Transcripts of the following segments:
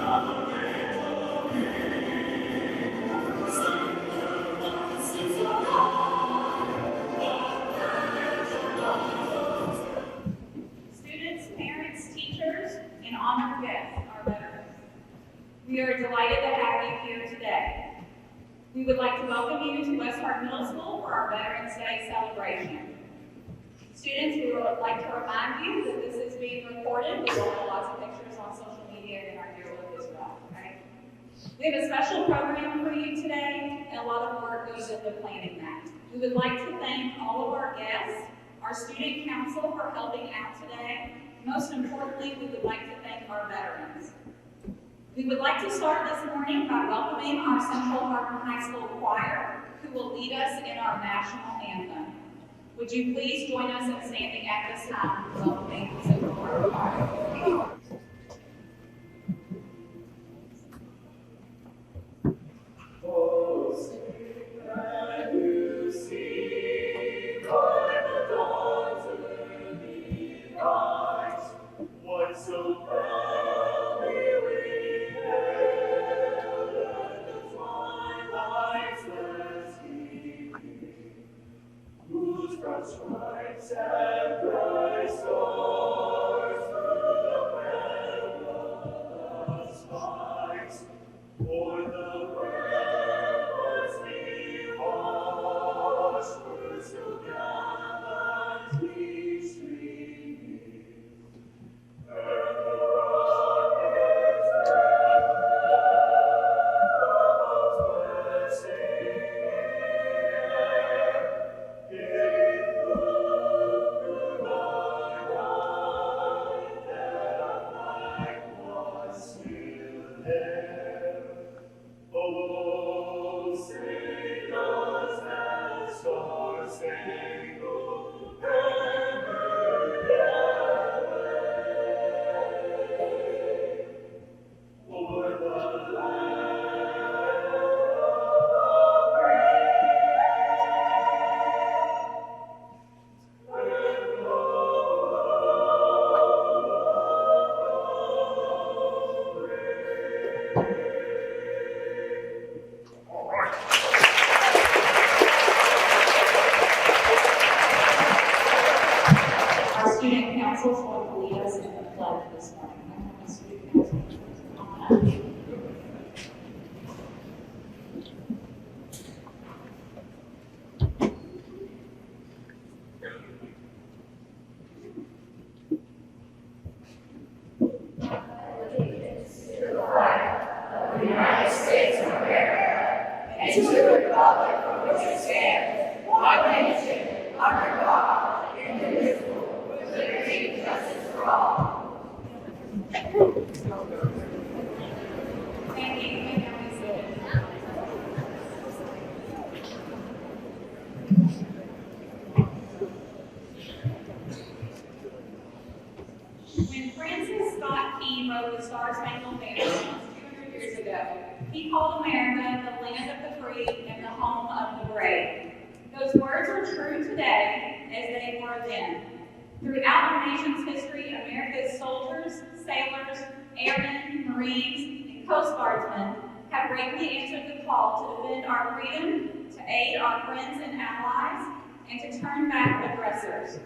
Students, parents, teachers, and honored guests, our veterans. We are delighted to have you here today. We would like to welcome you to West Hardin Middle School for our Veterans Day celebration. Students, we would like to remind you that this is being recorded. We will have lots of pictures on social media and in our yearbook as well. Okay? We have a special program for you today, and a lot of work goes into planning that. We would like to thank all of our guests, our student council for helping out today. Most importantly, we would like to thank our veterans. We would like to start this morning by welcoming our Central Hardin High School choir, who will lead us in our national anthem. Would you please join us in standing at this time, welcoming the Central Hardin choir. So proudly we hailed at the twilight's first gleaming, whose broad stripes and bright stars through the perilous fight, o'er the ramparts we watched, were still gallantly streaming. He called America the land of the free and the home of the brave. Those words are true today as they were then. Throughout our nation's history, America's soldiers, sailors, airmen, Marines, and Coast Guardsmen have bravely answered the call to defend our freedom, to aid our friends and allies, and to turn back aggressors.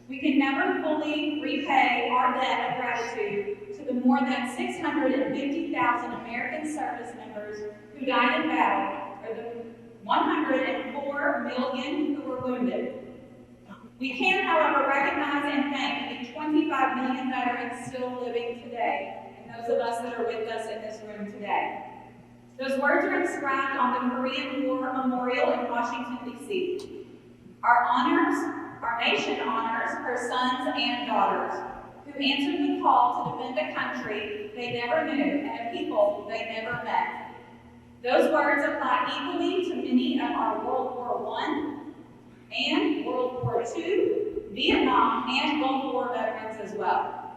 We can never fully repay our debt of gratitude to the more than 650,000 American service members who died in battle, or the 104 million who were wounded. We can, however, recognize and thank the 25 million veterans still living today, and those of us that are with us in this room today. Those words are inscribed on the Korean War Memorial in Washington, D.C. Our nation honors her sons and daughters who answered the call to defend a country they never knew and a people they never met. Those words apply equally to many of our World War I and World War II, Vietnam, and Gulf War veterans as well.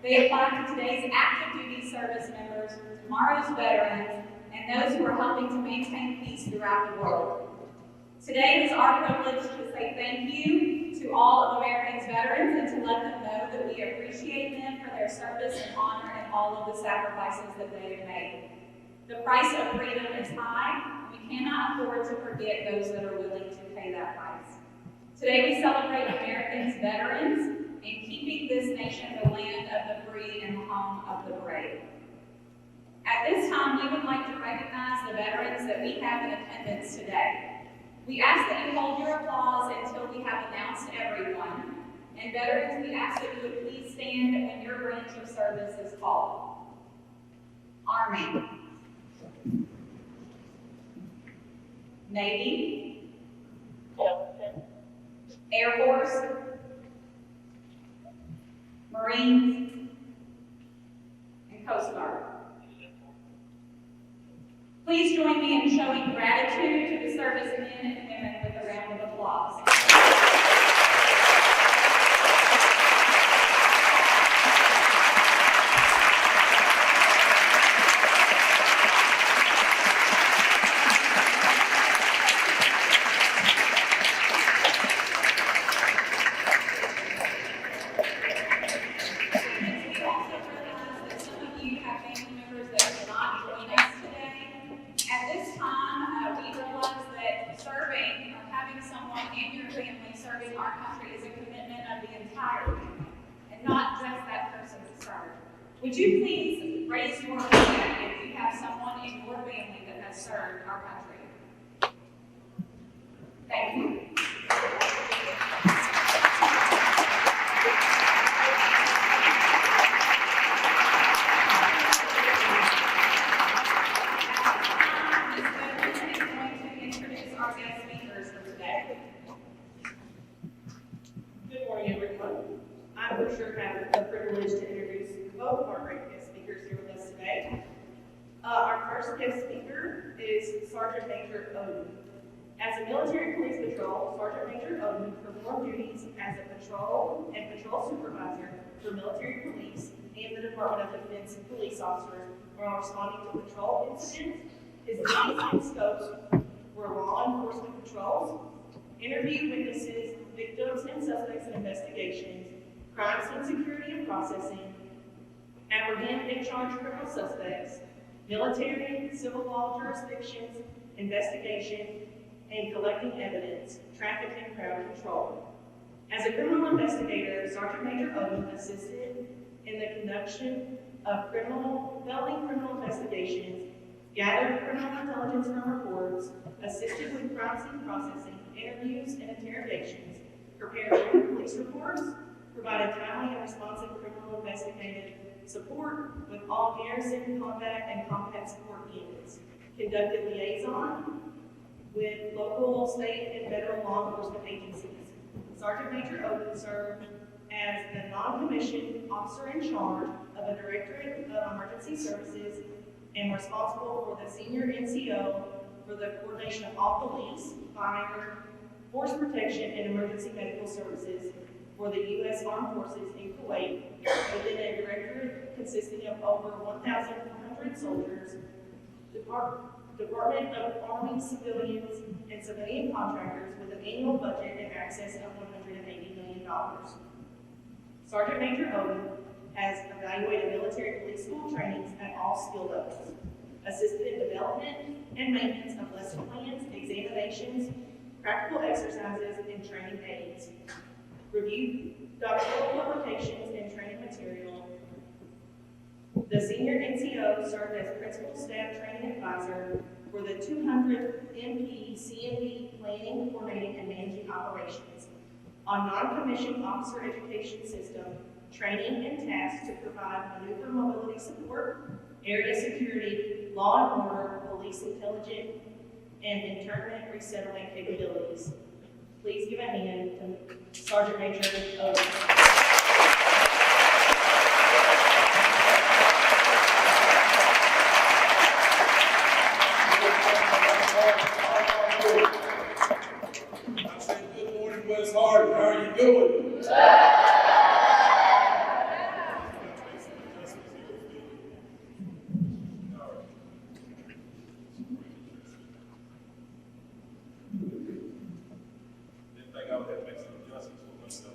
They apply to today's active duty service members, tomorrow's veterans, and those who are helping to maintain peace throughout the world. Today is our privilege to say thank you to all of America's veterans and to let them know that we appreciate them for their service and honor in all of the sacrifices that they have made. The price of freedom is high, and we cannot afford to forget those that are willing to pay that price. Today we celebrate Americans' veterans and keeping this nation the land of the free and the home of the brave. At this time, we would like to recognize the veterans that we have in attendance today. We ask that you hold your applause until we have announced everyone. And veterans, we ask that you would please stand when your branch of service is called. Army. Navy. Air Force. Marines. And Coast Guard. Please join me in showing gratitude to the servicemen and women with a round of applause. Would you please raise your hand if you have someone in your family that has served our country? Thank you. This is going to introduce our guest speakers for today. Good morning, everyone. I for sure have the privilege to introduce both of our great guest speakers here with us today. Our first guest speaker is Sergeant Major Odom. As a military police patrol, Sergeant Major Odom performed duties as a patrol and patrol supervisor for military police and the Department of Defense and police officers while responding to patrol incidents. His duties and scopes were law enforcement patrols, interview witnesses, victims and suspects in investigations, crime scene security and processing, apprehend and charge criminal suspects, military, civil law jurisdictions, investigation, and collecting evidence, traffic and crowd control. As a criminal investigator, Sergeant Major Odom assisted in the conduction of felony criminal investigations, gathered criminal intelligence from reports, assisted with crime scene processing, interviews and interrogations, prepared written police reports, provided timely and responsive criminal investigative support with all garrison, combat, and combat support units, conducted liaison with local, state, and federal law enforcement agencies. Sergeant Major Odom served as the non-commissioned officer in charge of the Directorate of Emergency Services and responsible for the senior NCO for the coordination of all police, fire, force protection, and emergency medical services for the U.S. Armed Forces in Kuwait, within a directorate consisting of over 1,100 soldiers, Department of Army civilians, and civilian contractors with an annual budget in excess of $180 million. Sergeant Major Odom has evaluated military police school trainings at all skill levels, assisted in development and maintenance of lesson plans, examinations, practical exercises, and training aids, reviewed doctoral publications and training material. The senior NCO served as principal staff training advisor for the 200th MP planning, coordinating, and managing operations on non-commissioned officer education system, training and tasks to provide maneuver mobility support, area security, law and order, police intelligence, and internment resettlement capabilities. Please give a hand to Sergeant Major Odom. I said, good morning, West Hardin. How are you doing? Didn't think I would have to make some adjustments for myself.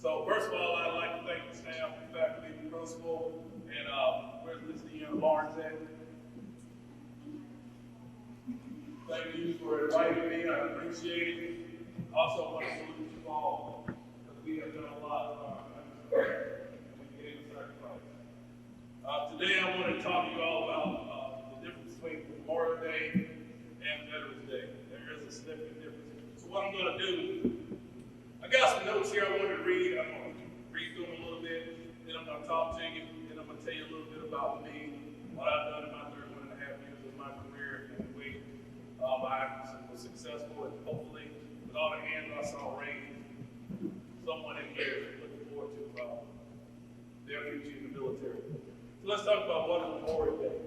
So first of all, I'd like to thank the staff, the faculty, the principal, and where's Ms. Deanna Lawrence at? Thank you for inviting me. I appreciate it. Also want to salute you all because we have done a lot for our country and we gave a sacrifice. Today I want to talk to you all about the difference between Memorial Day and Veterans Day. There is a significant difference. So what I'm going to do, I got some notes here I wanted to read. I'm going to read through them a little bit, then I'm going to talk to you, then I'm going to tell you a little bit about me, what I've done in my 31.5 years of my career, and the way I was successful, and hopefully, with all the hands I saw raised, someone in here is looking forward to their future in the military. So let's talk about what is Memorial Day.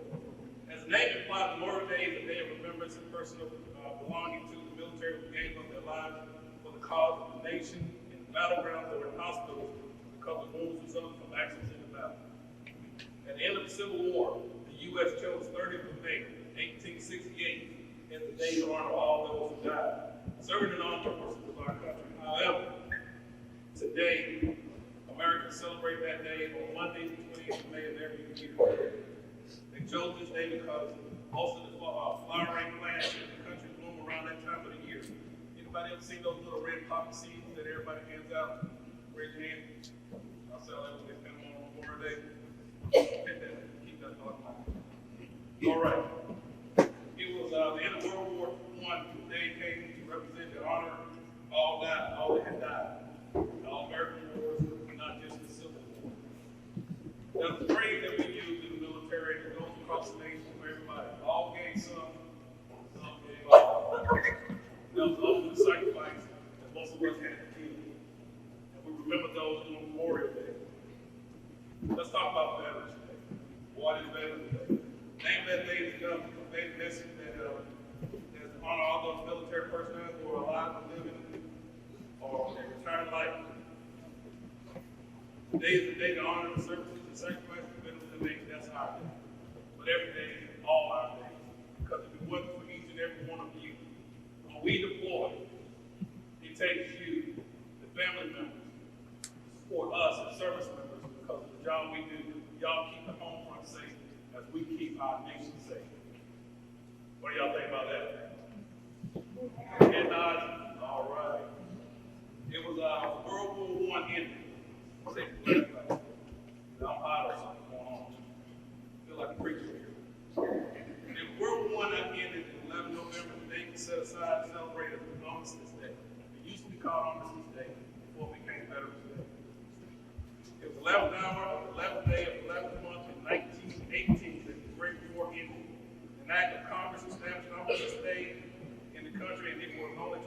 As the name implies, Memorial Day is a day of remembrance and personal belonging to the military who gave up their lives for the cause of the nation in the battlegrounds or in hospitals because of wounds resulting from accidents in the battle. At the end of the Civil War, the U.S. chose 30th of May, 1868, as the day to honor all those who died, serving in armed forces of our country. However, today, Americans celebrate that day on Monday, the 20th of May of every year. They chose this day because most of the flowering plants in the country bloom around that time of the year. Anybody ever seen those little red poppy seeds that everybody hands out? Raise your hand. I'll sell that when they come on Memorial Day. Keep that thought in mind. All right. It was the end of World War I. The day came to represent and honor all that had died. All American wars, not just the Civil War. There's a phrase that we use in the military that goes across the nation for everybody. All gave some gave all. That was ultimate sacrifice that most of us had to do. And we remember those on Memorial Day. Let's talk about Veterans Day. What is Veterans Day? Name that day is a message that honor all those military personnel who are alive and living or they returned life. Today is the day to honor the services and sacrifices of veterans of the nation. That's our day. But every day is all our days. Because if it wasn't for each and every one of you, when we deploy, it takes you, the family members, to support us as service members because of the job we do. Y'all keep the home front safe as we keep our nation safe. What do y'all think about that? Head nods. All right. It was World War I ended. I'm hot or something going on. I feel like a preacher here. If World War I ended in 11 November, the day was set aside to celebrate as Armistice Day. It used to be called Armistice Day before it became Veterans Day. It was 11th hour of the 11th day of the 11th month in 1918 that the Great War ended. An act of Congress established Armistice Day in the country, and it was only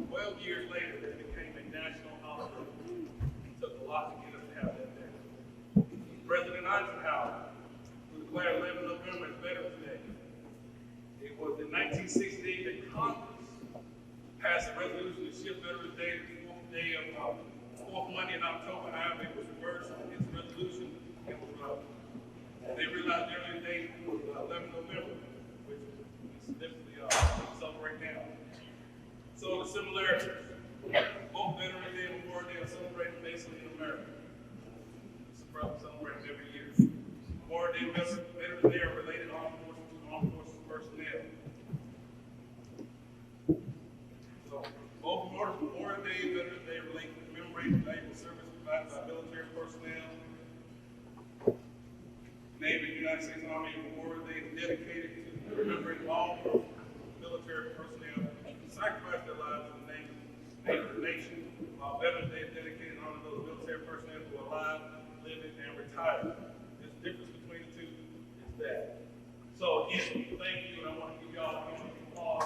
12 years later that it became a national holiday. It took a lot to get us to have that day. President Eisenhower, who declared 11 November as Veterans Day, it was in 1968 that Congress passed a resolution to shift Veterans Day to the fourth Monday in October. However, it was reversed in its resolution. It was they realized the earlier date was 11 November, which is significantly celebrate now. So the similarities, both Veterans Day and Memorial Day are celebrated basically in America. It's celebrated every year. Memorial Day and Veterans Day are related armed forces personnel. So both Memorial Day and Veterans Day relate to commemorating valuable service provided by military personnel. Navy, United States Army, Memorial Day is dedicated to remembering all military personnel who sacrificed their lives in the name of the nation, while Veterans Day is dedicated to honor those military personnel who are alive, living, and retired. There's a difference between the two is that. So again, thank you, and I want to give y'all a round of applause.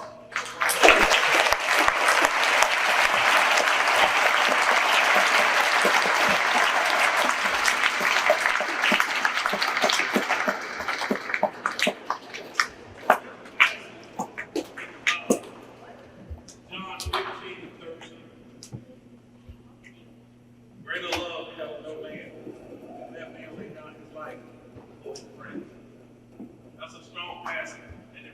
That's a strong passage. And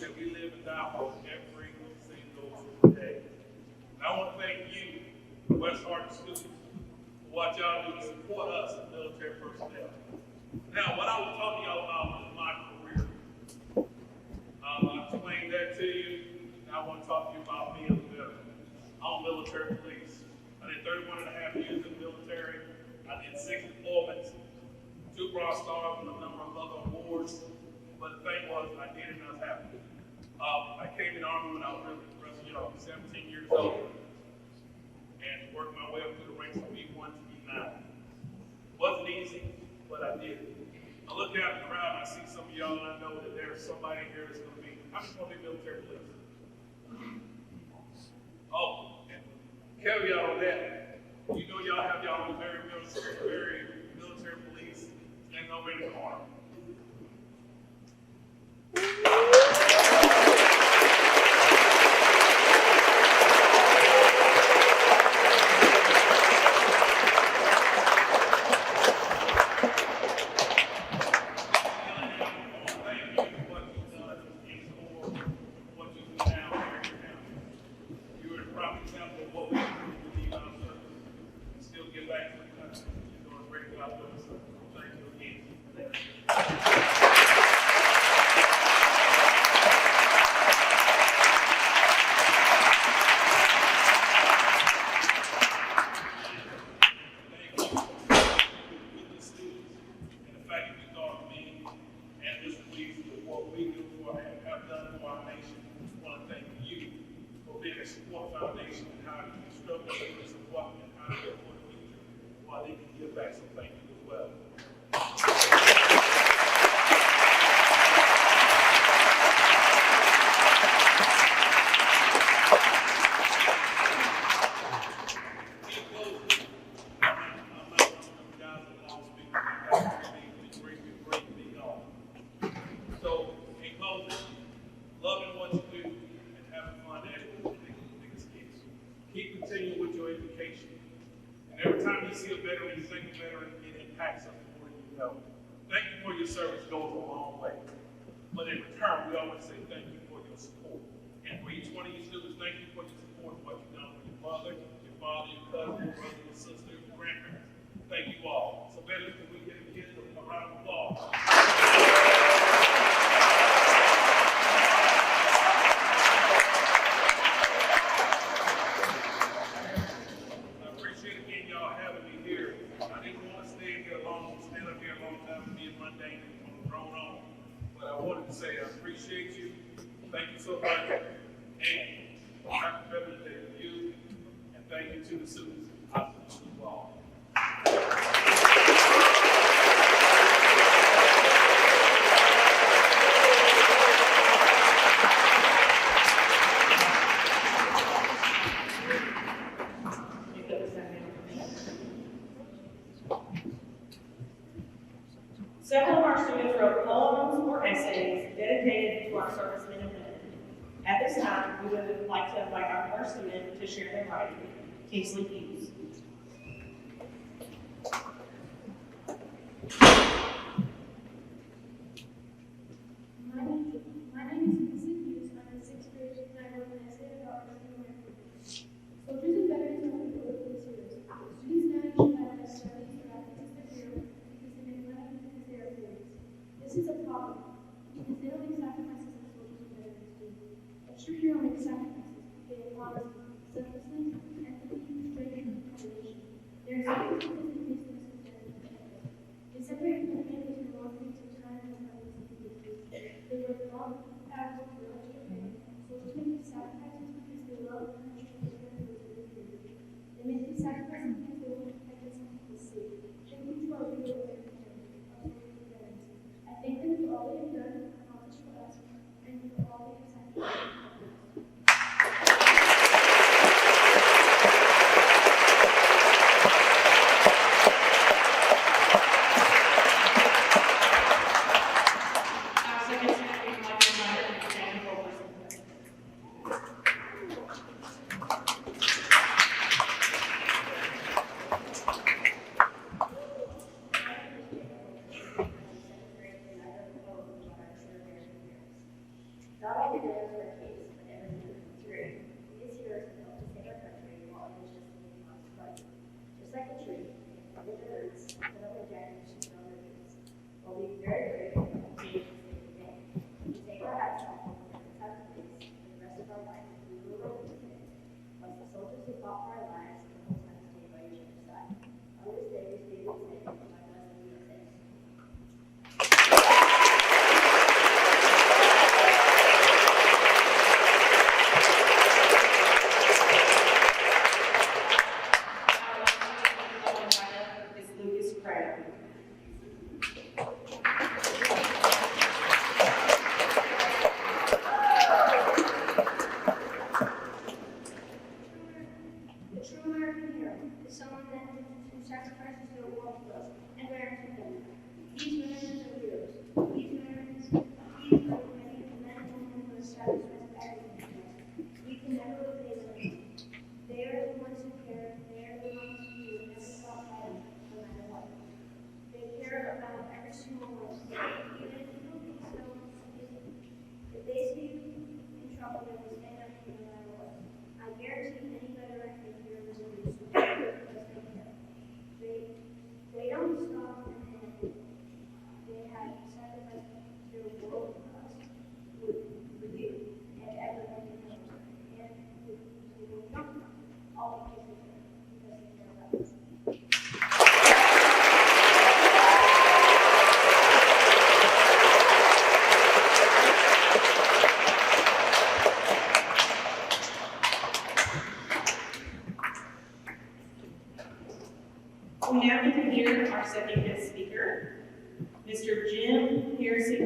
that we live and die for every single day. And I want to thank you, West Hardin students, for what y'all do to support us as military personnel. Now, what I was talking to y'all about is my career. I explained that to you. Now I want to talk to you about me as a veteran. I'm military police. I did 31 and a half years in the military. I did 6 deployments, 2 Bronze Stars, and a number of other awards. But the thing was, I did it and I was happy. I came in the Army when I was really young, 17 years old, and worked my way up through the ranks from E1 to E9. Wasn't easy, but I did it. I look out in the crowd and I see some of y'all, and I know that there's somebody here that's going to be, I'm just going to be military police. Oh, and caveat on that, you know y'all have y'all own very military police standing over in the corner. Several of our students wrote poems or essays dedicated to our servicemen and women. At this time, we would like to invite our first student to share their writing, Kingsley Hughes. My name is Kingsley Hughes. I'm in 6th grade and I wrote an essay about Hardin, America. Soldiers and veterans are the police heroes. Students now should have their studies or activities their hero because they make money because they are heroes. This is a problem because they don't make sacrifices as soldiers and veterans do. A true hero makes sacrifices. They have honesty, selflessness, empathy, strength, and determination. They are sacrifices and faithfulness with veterans and veterans. They separate from their families for long periods of time and money. They work long hours for their extra pay. Soldiers make these sacrifices because they love the country and they care for those who live here. They make these sacrifices because they want to protect us and keep us safe. Thank you to our real American veterans, our soldiers and veterans. I thank them for all they have done and accomplished for us, and for all they have sacrificed for us. not only does our case for every year through, these heroes have helped to save our country while others just leaving on its right. Just like a tree, they planted their roots, put up their jackets, and grow their roots. We'll be very grateful to continue to save the day. We take our hats off and protect the police for the rest of our life. We will remember today. Once the soldiers who fought for our lives and the whole time stayed by each other's side. On this day, we stay the same. God bless the USA. A true American hero is someone who sacrifices their world for us and American family. These Americans are heroes. These Americans, these are the many men and women who have sacrificed everything for us. We can never repay them. They are the ones who care. They are the ones who never stop fighting, no matter what. They care about every single one. Even if you don't think so, if they see you in trouble, they will stand up for you no matter what. I guarantee any veteran can hear this news because they care. They don't stop and they have sacrificed their world for us, for you, and everyone who knows them, and who will not know, all because they care about us. We now get to hear our second guest speaker, Mr. Jim Harrison.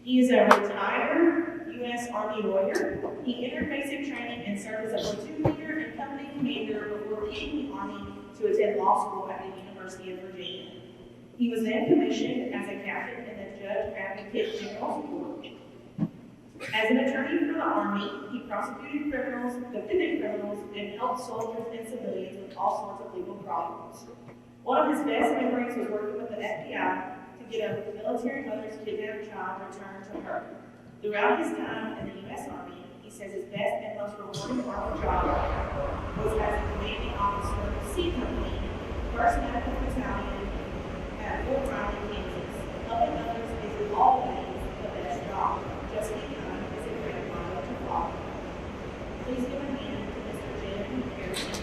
He is a retired U.S. Army lawyer. He entered basic training and served as a platoon leader and company commander before leaving the Army to attend law school at the University of Virginia. He was then commissioned as a captain in the Judge Advocate General's Court. As an attorney for the Army, he prosecuted criminals, defended criminals, and helped soldiers and civilians with all sorts of legal problems. One of his best memories was working with the FBI to get a military mother's kidnapped child returned to her. Throughout his time in the U.S. Army, he says his best and most rewarding Army job was as a commanding officer of C Company, 1st Medical Battalion at Fort Riley, Kansas. Helping others is always the best job. Just be kind is a great model to follow. Please give a hand to Mr. Jim Harrison.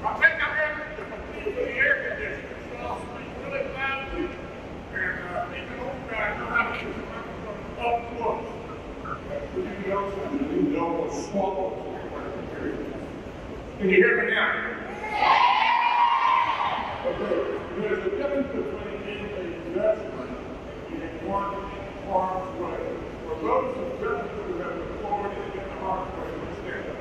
I think I'm having to compete with the air conditioner, so I'll speak really loudly, and even old guys know how to use the microphone up close. You know what's swallowed. Can you hear me now? Okay, there's a difference between being a veteran and one in harm's way. For those veterans who have deployed in harm's way, let's stand up.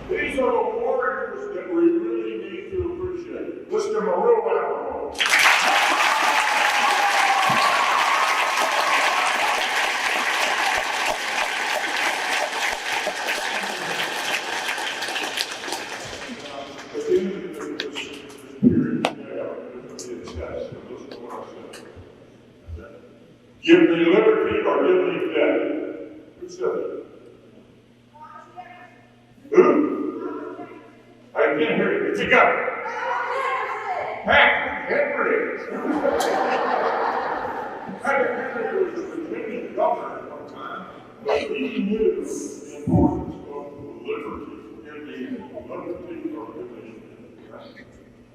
These are the warriors that we really need to appreciate. Let's give them a real round of applause. At the end of this period today, I'm going to be a test, and listen to what I said. Okay. Give me liberty or give me death. Who said that? Who? I can't hear you. It's a guy. Patrick Henry. Patrick Henry was the Virginia governor at one time, but he knew the importance of liberty in the liberty or in the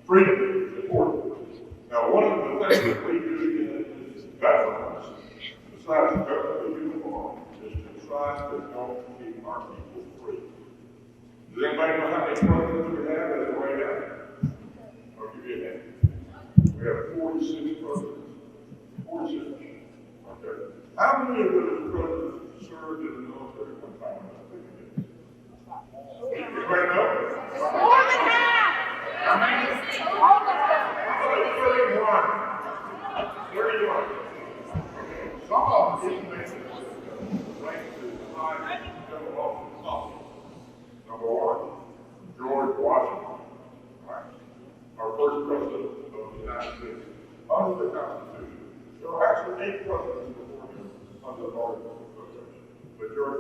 freedom is important. Now, one of the things that we do as veterans, besides government uniform, is to try to help keep our people free. Does anybody know how many presidents we have as of right now? I'll give you a hint. We have 46 presidents. 46. Okay. How many of those presidents served in the military at one time? Anybody know? More than half. How many? 31. 31. Some of them didn't make it right to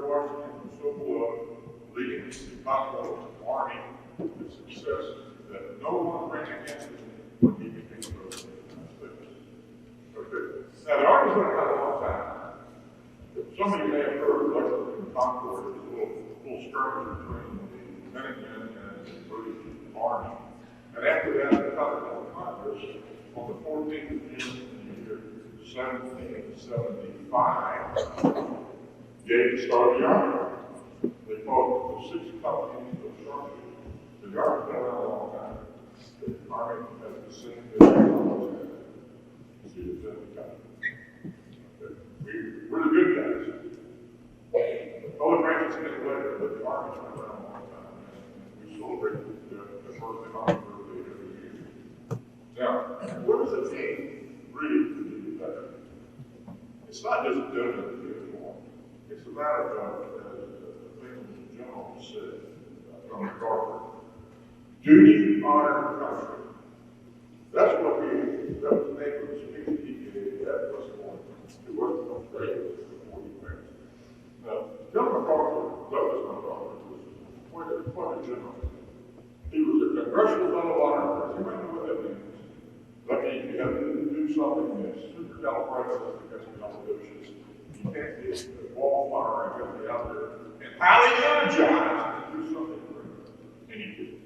George Washington was so beloved, leading the Continental Army to success that no one ran against him when he became president of the United States. Okay. Now, the Army's been around a long time. Some of you may have heard of Lexington Concord, it was a little skirmish between the Minutemen and the British Army. And after that, the Continental Congress, on the 14th of June in the year 1775, gave the start of the Army. They called it the 6 companies of sharpshooters. The Army's been around a long time. The Army has the same mission. We're the good guys. Other branches get later, but the Army's been around a long time. And we celebrate the first Army birthday every year. Now, what does it mean really to be better? It's not just doing it anymore. It's a matter of, as the famous general said from MacArthur, duty, honor, and country. That's what that was the name of the speech that he gave at West Point. It wasn't on radio before he went. Now, General MacArthur, Douglas MacArthur, was quite a general. He was a congressional medal of honor. You might know what that means. That means you have to do something that's supercalifragilisticexpialidocious. You can't be a wallflower and get me out there and highly energized to do something great. And he did.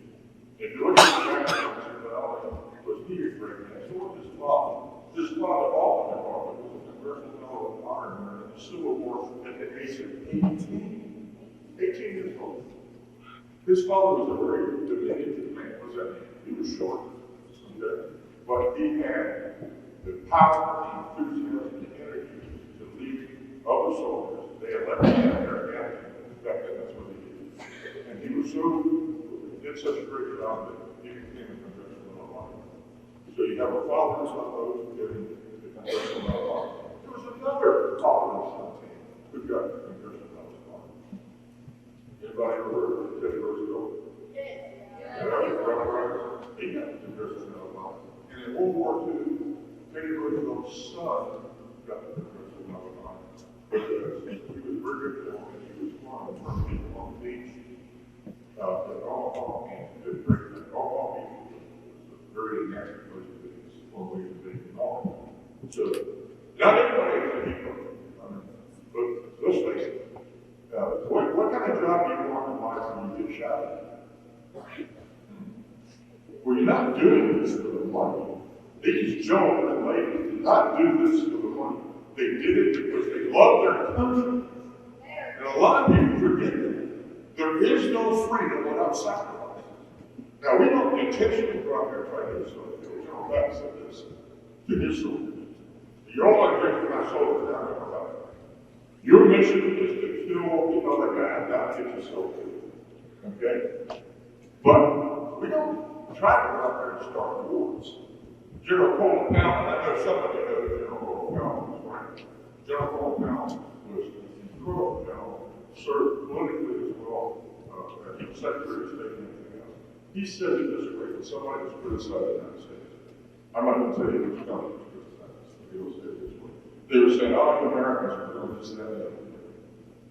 If you look at the background, was he a great man? So what his father? His father, Alton MacArthur, was a congressional medal of honor in the Civil War at the age of 18. 18 years old. His father was a very diminutive man. What does that mean? He was short. Okay? But he had the power, the enthusiasm, the energy to lead other soldiers. They elected him their captain. Back then, that's what he did. And he was did such a great job that he became a congressional medal of honor. So you have a father and son who's getting the congressional medal of honor. There was another father and son team who got the congressional medal of honor. Anybody ever heard of Teddy Roosevelt? Yeah. He got the congressional medal of honor. And in World War II, Teddy Roosevelt's son got the congressional medal of honor because he was very good at home and he was fun to turn people on the beach. But all did great things. All people was a very nasty place to be. It's one way to be involved. So, not everybody is a hero. But let's face it. What kind of job do you want in life when you get shot at? Well, you're not doing this for the money. These gentlemen and ladies did not do this for the money. They did it because they love their country. And a lot of people forget that. There is no freedom without sacrifice. Now, we don't intentionally go out there and try to do something. General Patton said this to his soldiers. You don't want to drink my soldiers down there about it. Your mission is to kill the other guy and not get yourself killed. Okay? But we don't try to go out there and start wars. General Colin Powell, and I know somebody knows General Colin Powell was right. General Colin Powell was incredible general, served politically as well. He was Secretary of State and everything else. He said it this way when somebody was criticizing the United States. I'm not going to tell you which company was criticized, but he will say it this way. They were saying, oh, the Americans are doing this and that and the other.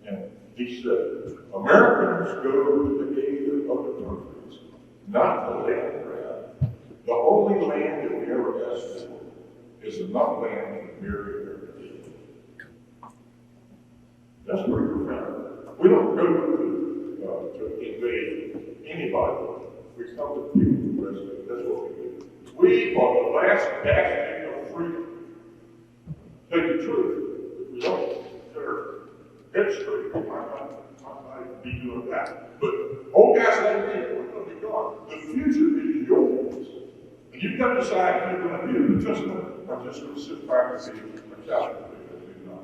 And he said, Americans go to the aid of other countries, not the land grab. The only land that we ever ask for is enough land to marry American people. That's pretty profound. We don't go to invade anybody. We come to people who rescue. That's what we do. We are the last bastion of freedom. Take the truth. If we don't consider head straight, we might not be doing that. But old guys like me, we're going to be gone. The future is yours. And you've got to decide if you're going to do it. I'm just going to sit back and see a couch because you're not.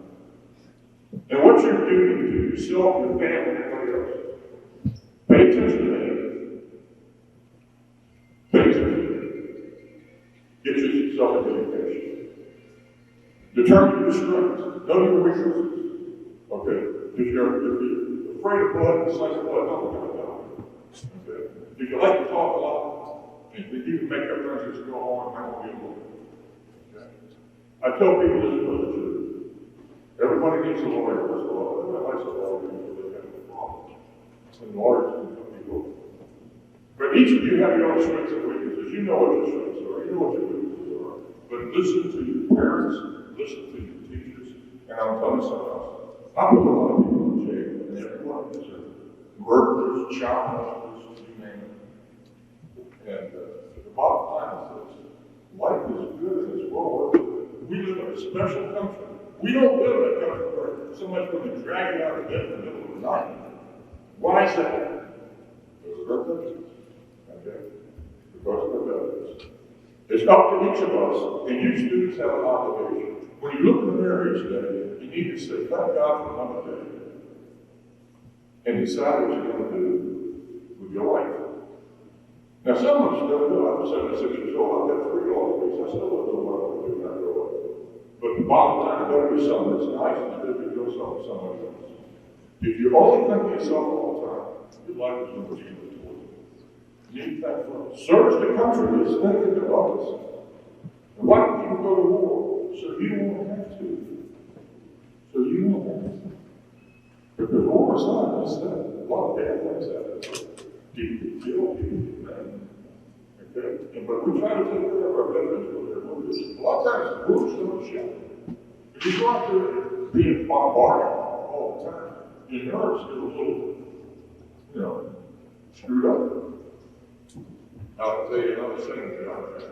And what you're doing to yourself, your family, and everybody else. Pay attention to me. Pay attention to me. Get yourself an education. Determine your strengths. Know your weaknesses. Okay? If you're afraid of blood, it's like blood. Don't look at it. Okay? If you like to talk a lot, and you can make up things as you go on, that won't be a lawyer. Okay? I tell people this is the truth. Everybody needs a lawyer. Everybody likes a lawyer. and lawyers can come and go. But each of you have your own strengths and weaknesses. You know what your strengths are, you know what your weaknesses are. But listen to your parents, listen to your teachers, and I'm telling you something else. I put a lot of people in jail, and everyone is murderers, child molesters, you name it. And the bottom line is this: life is good and it's well worth it. We live in a special country. We don't live in a country where somebody's going to drag you out of bed in the middle of the night. Why is that? Because of our country. Okay? Because of our values. It's up to each of us, and you students have an obligation. When you look in the mirror each day, you need to say, thank God for another day, and decide what you're going to do with your life. Now, some of us don't know. I'm 76 years old. I've got 3 law degrees. I still don't know what I'm going to do when I grow up. But the bottom line, it better be something that's nice instead of doing something somebody else. If you're only thinking of yourself all the time, your life is going to be toward you. You need to think for serve the country is thinking of others. And why do people go to war? So you won't have to. So you won't have to. Because war is not just that. A lot of bad things happen. People get killed, people get mad. Okay? But we try to take care of our veterans when they're wounded. A lot of times, wounds don't show. If you go out there being bombarded all the time, your nerves get a little, screwed up. I'll tell you another thing that I've had.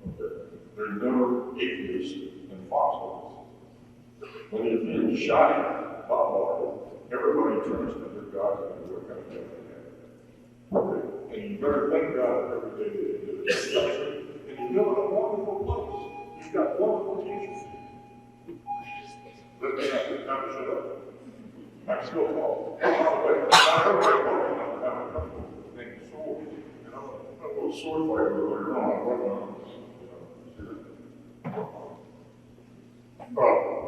Okay. There's no atheist in foxholes. When you're being shot at, bombarded, everybody turns to their God and what kind of God they have. Okay. And you better thank God every day that you live in this country. And you live in a wonderful place. You've got wonderful teachers. Let me have to shut up. I can still talk. By the way, not everybody walking out have a couple named Sword. And I'm a little sword fighter later on.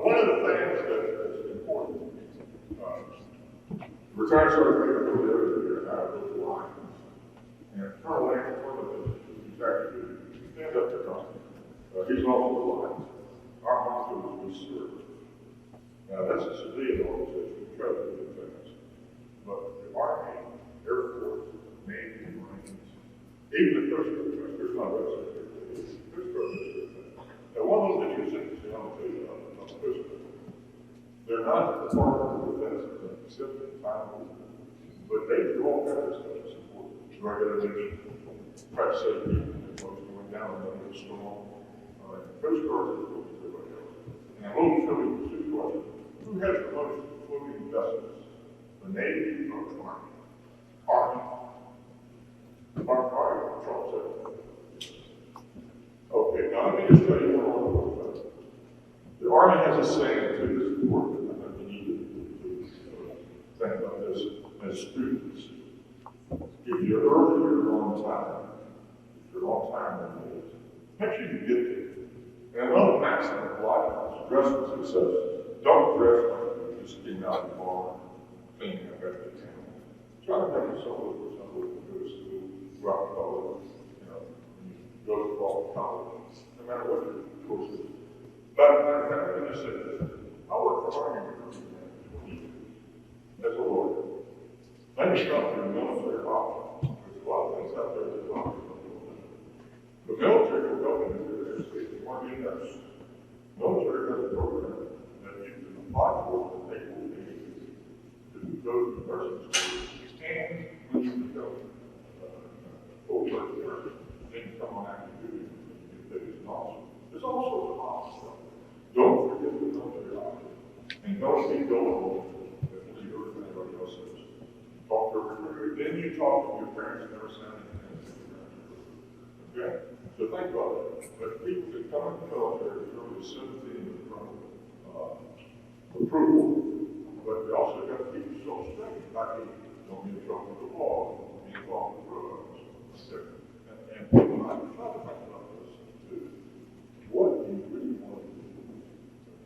One of the things that's important, retired sergeant major over there, and I have those lines. And Colonel Lance, one of the executives, he stands up to come. He's also the lines. Our motto is we serve. Now, that's a civilian organization, we try to do things. But the Army, Air Force, Navy, Marines, even the Coast Guard, there's not a Coast Guard. Now, one of the things you see on the Coast Guard, they're not the Department of Defense, except in time, but they do all kinds of stuff to support regulation, price safety, and what's going down in the storm. Coast Guard is what everybody else. And I will show you two questions. Who has the most floating vessels? The Navy or the Army? Army. Army, Charles said. Okay, now let me just tell you one more thing. The Army has a saying too that's important. I think you need to think about this as students. If you're early, you're on time. If you're on time, then it is. Make sure you get there. And another maximum of life is dress for success. Don't dress like you just came out of the bar thinking about the town. Try to make yourself look for somebody who goes to school, rock college, when you go to college, no matter what your course is. But let me just say this. I worked for Hardin for 20 years as a lawyer. Then you come to the military option. There's a lot of things out there that don't do. The military will go into their state. You want to be a nurse. Military has a program that you can apply for that they will pay you to go to the nursing school. And when you become full-time nurse, then you come on active duty and you get paid as an officer. There's all sorts of options. Don't forget the military option. And don't be gullible if you go to anybody else says. Talk to a recruiter. Then you talk to your parents and never send anything to your parents. Okay? So think about that. But people that come in the military, they're really 17 from approval. But they also got to keep yourself straight. Not be, don't get in trouble with the law, don't be involved with drugs. And people might try to think about this too. What do you really want to do?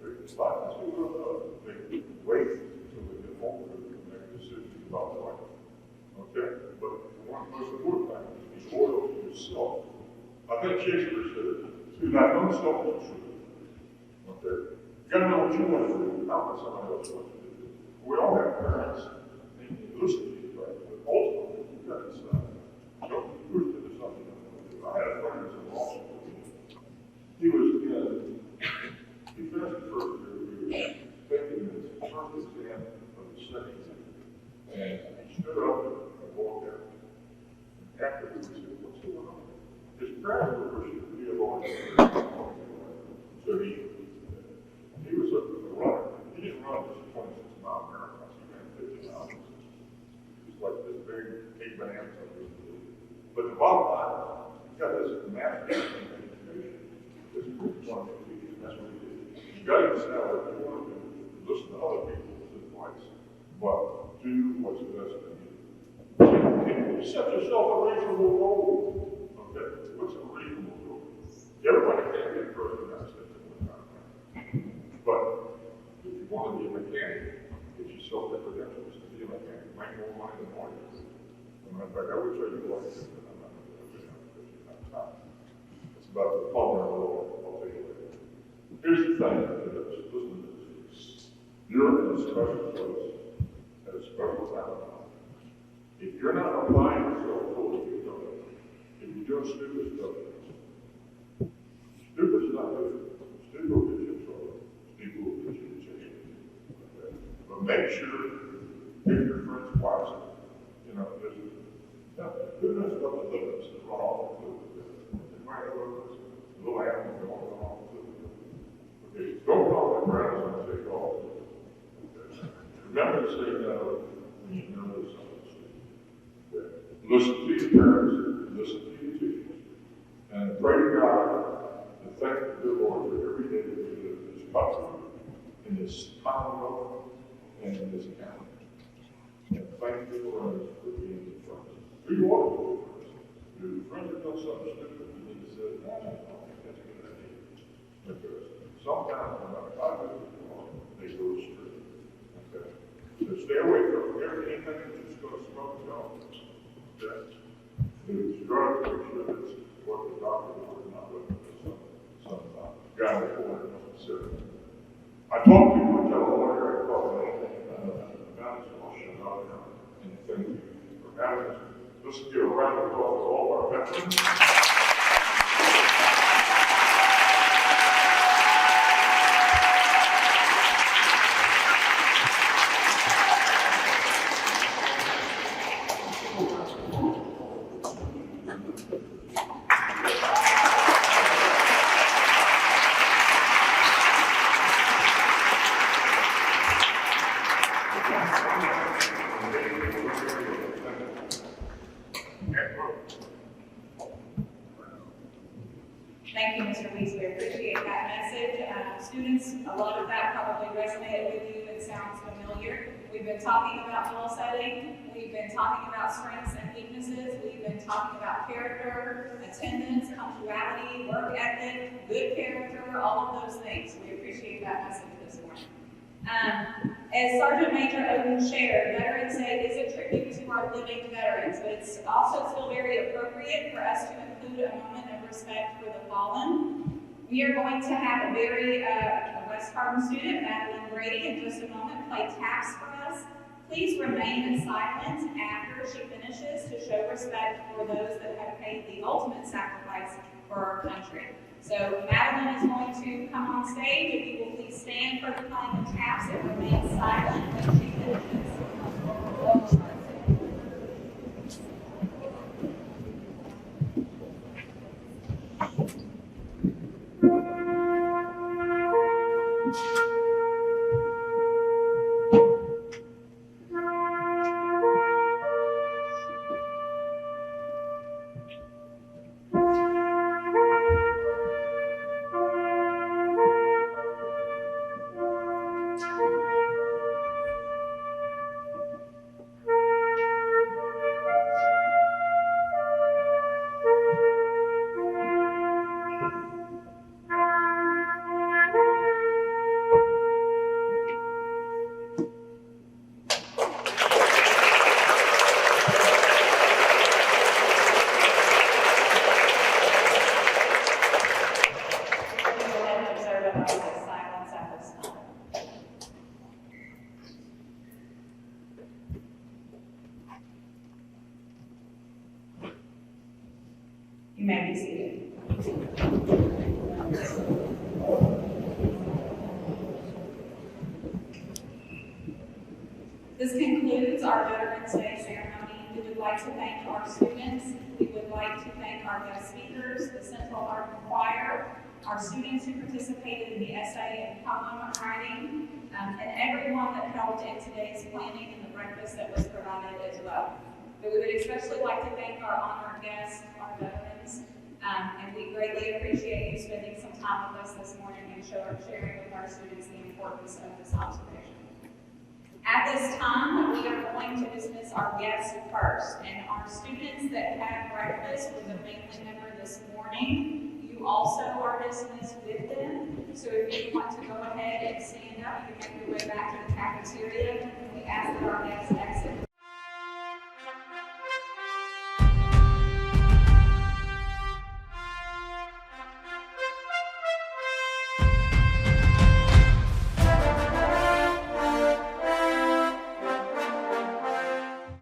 Okay? A lot of people they wait until they get older to make decisions about life. Okay? But one of the most important things is be loyal to yourself. I think Shakespeare said, to thy own self is true. Okay? You gotta know what you want to do, not what somebody else wants to do. We all have parents, and saying. And he stood up and walked out. And afterwards, he said, what's going on? His grandmother was to be a lawyer. So he was a runner. He didn't run just a 26-mile marathon. He ran 50 miles. He was like this big 8 bananas. But the bottom line, he got this master's in education. This is one of the things, that's what he did. You got to decide what you want to do. Listen to other people's advice, but do what's best for you. You set yourself a reasonable goal. Okay, what's a reasonable goal? Everybody can't be first in that step at one time. But if you want to be a mechanic, get yourself the credentials to be a mechanic. Make more money than lawyers. In fact, I would tell you lawyers, but I'm not going to do that because you have time. It's about the plumber and the lawyer. I'll tell you later. Here's the thing, listen to this. You're in a special place at a special time of life. If you're not applying yourself fully, you don't know. If you're doing stupid stuff, stupid's not good. Stupid will get you in trouble. Stupid will get you in jail. Okay? But make sure if your friends watch it, you know, just who knows what the limits that run off the cliff? It might have a little animal going off the cliff. Okay, don't go on the ground and take off. Okay. Remember to say no when you know there's something stupid. Okay. Listen to your parents, listen to your teachers, and pray to God and thank the good Lord for every day that we live in this country, in this commonwealth, and in this county. And thank you for us for being the friends. We want to be the friends. If the friends have done something stupid, we need to say, no, I don't think that's a good idea. Because sometimes when I do it wrong, they go astray. Okay? So stay away from anything that's just going to smoke you off. Okay? Do drugs, make sure that's what the doctor ordered, not what some guy reported necessarily. I talked to you, tell a lawyer, I thought anything about it, so I'll shut up now. And thank you for having us. Let's give a round of applause to all of our veterans. Thank you, Mr. Weeks. We appreciate that message. Students, a lot of that probably resonated with you and sounds familiar. We've been talking about goal setting. We've been talking about strengths and weaknesses. We've been talking about character, attendance, punctuality, work ethic, good character, all of those things. We appreciate that message this morning. As Sergeant Major Odin shared, Veterans Day is a tribute to our living veterans, but it's also still very appropriate for us to include a moment of respect for the fallen. We are going to have a very West Hardin student, Madeline Brady, in just a moment play taps for us. Please remain in silence after she finishes to show respect for those that have paid the ultimate sacrifice for our country. So Madeline is going to come on stage. If you will please stand for the playing of taps and remain silent when she finishes. You may be seated. This concludes our Veterans Day ceremony. We would like to thank our students. We would like to thank our guest speakers, the Central Hardin Choir, our students who participated in the essay and poem writing, and everyone that helped in today's planning and the breakfast that was provided as well. But we would especially like to thank our honored guests, our veterans, and we greatly appreciate you spending some time with us this morning and sharing with our students the importance of this observation. At this time, we are going to dismiss our guests first, and our students that had breakfast with a family member this morning, you also are dismissed with them. So if you want to go ahead and stand up, you can make your way back to the cafeteria. We ask